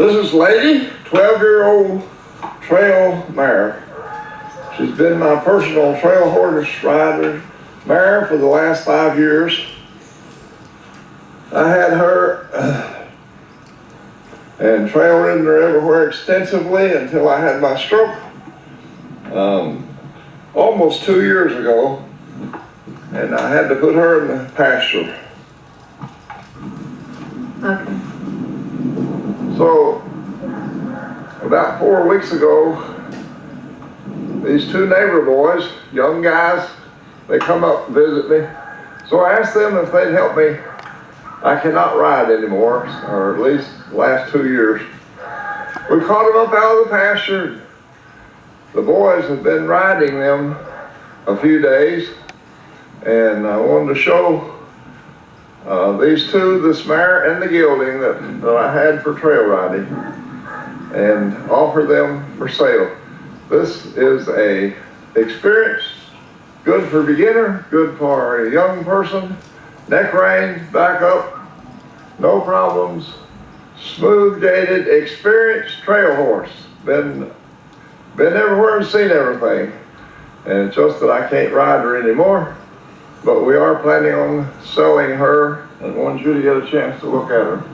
This is Lady, 12-year-old trail mare. She's been my personal trail horse rider mare for the last 5 years. I had her and trail ridden her everywhere extensively until I had my stroke almost 2 years ago, and I had to put her in the pasture. Okay. So, about 4 weeks ago, these two neighbor boys, young guys, they come up and visit me. So I asked them if they'd help me. I cannot ride anymore, or at least the last 2 years. We caught them up out of the pasture. The boys have been riding them a few days, and I wanted to show these two, this mare and the gelding that I had for trail riding, and offer them for sale. This is a experience, good for beginner, good for a young person, neck rein, back up, no problems, smooth gaited, experienced trail horse. Been everywhere and seen everything. And it's just that I can't ride her anymore, but we are planning on selling her and want you to get a chance to look at her.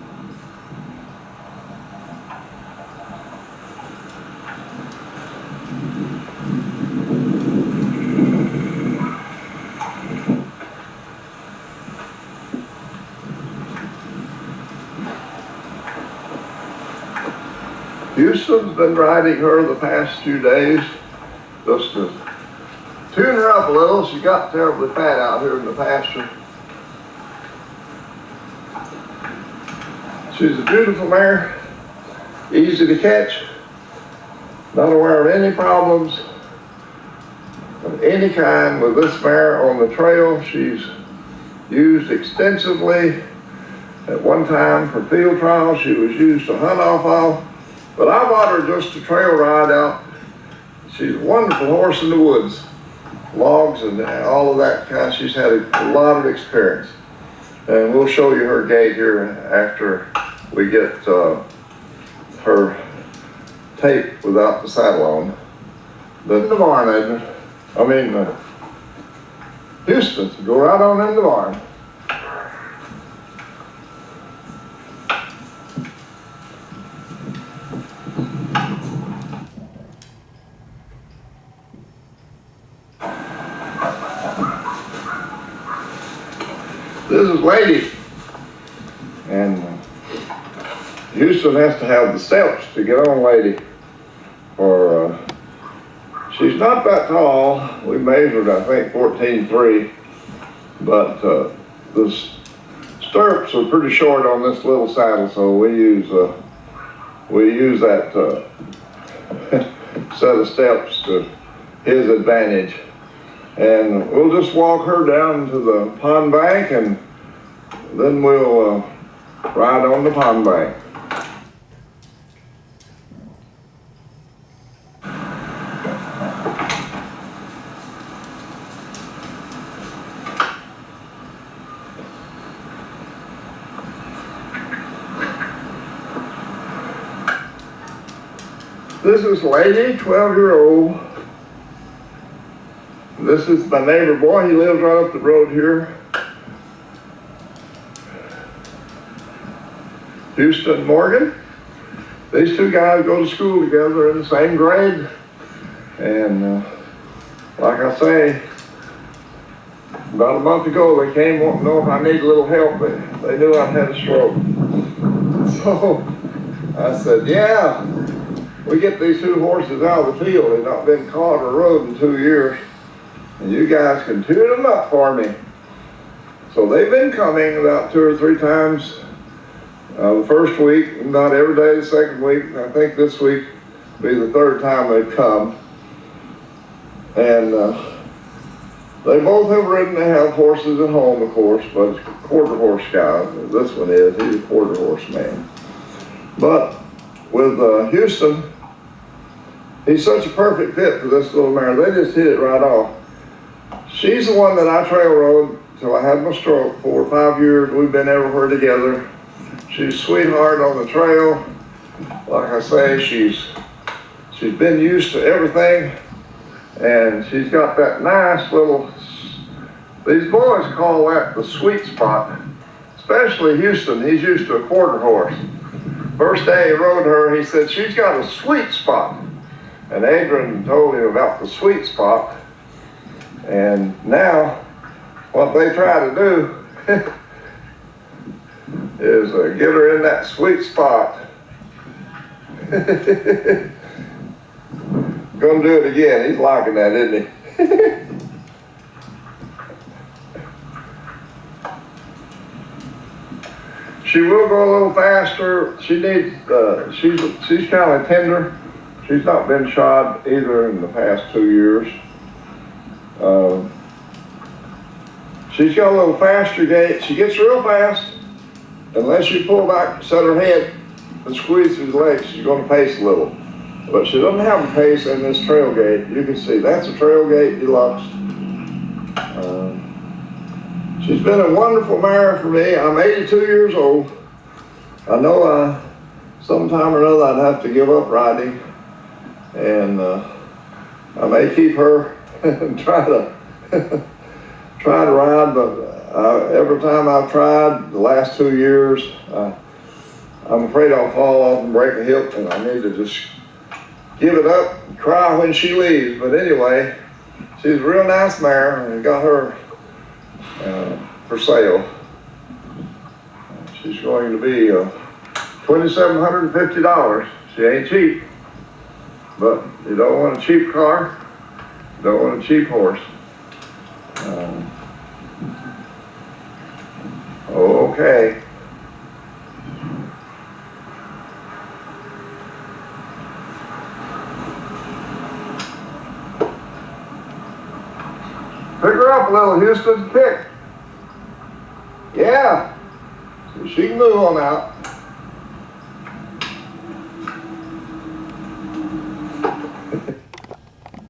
Houston's been riding her the past few days just to tune her up a little. She got terribly fat out here in the pasture. She's a beautiful mare, easy to catch, not aware of any problems of any kind with this mare on the trail. She's used extensively. At one time for field trials, she was used to hunt off of. But I bought her just to trail ride out. She's a wonderful horse in the woods, logs and all of that kind. She's had a lot of experience. And we'll show you her gait here after we get her tape without the saddle on. The barn, Houston, go right on in the barn. This is Lady, and Houston has to have the steps to get on Lady. Or she's not that tall. We measured, I think, 14.3, but the stirrups are pretty short on this little saddle, so we use that set of steps to his advantage. And we'll just walk her down to the pond bank, and then we'll ride on the pond bank. This is Lady, 12-year-old. This is my neighbor boy. He lives right up the road here. Houston Morgan. These two guys go to school together in the same grade. And like I say, about a month ago they came wanting to know if I need a little help. They knew I'd had a stroke. So I said, yeah, we get these two horses out of the field. They've not been caught or rode in 2 years. And you guys can tune them up for me. So they've been coming about 2 or 3 times the first week, not every day the second week. I think this week will be the 3rd time they've come. And they both have ridden. They have horses at home, of course, but quarter horse guy. This one is, he's a quarter horse man. But with Houston, he's such a perfect fit for this little mare. They just hit it right off. She's the one that I trail rode till I had my stroke. 4 or 5 years, we've been everywhere together. She's a sweetheart on the trail. Like I say, she's been used to everything, and she's got that nice little, these boys call that the sweet spot, especially Houston. He's used to a quarter horse. First day he rode her, he said, she's got a sweet spot. And Adrian told him about the sweet spot. And now, what they try to do is get her in that sweet spot. Gonna do it again. He's liking that, isn't he? She will go a little faster. She needs, she's kind of tender. She's not been shod either in the past 2 years. She's got a little faster gait. She gets real fast. Unless you pull back, set her head, and squeeze his legs, she's going to pace a little. But she doesn't have a pace in this trail gait. You can see that's a trail gait deluxe. She's been a wonderful mare for me. I'm 82 years old. I know sometime or another I'd have to give up riding, and I may keep her and try to ride, but every time I've tried the last 2 years, I'm afraid I'll fall off and break a hip, and I need to just give it up and cry when she leaves. But anyway, she's a real nice mare, and got her for sale. She's going to be $2,750. She ain't cheap, but you don't want a cheap car, you don't want a cheap horse. Okay. Pick her up a little, Houston. Pick. Yeah. So she can move on out.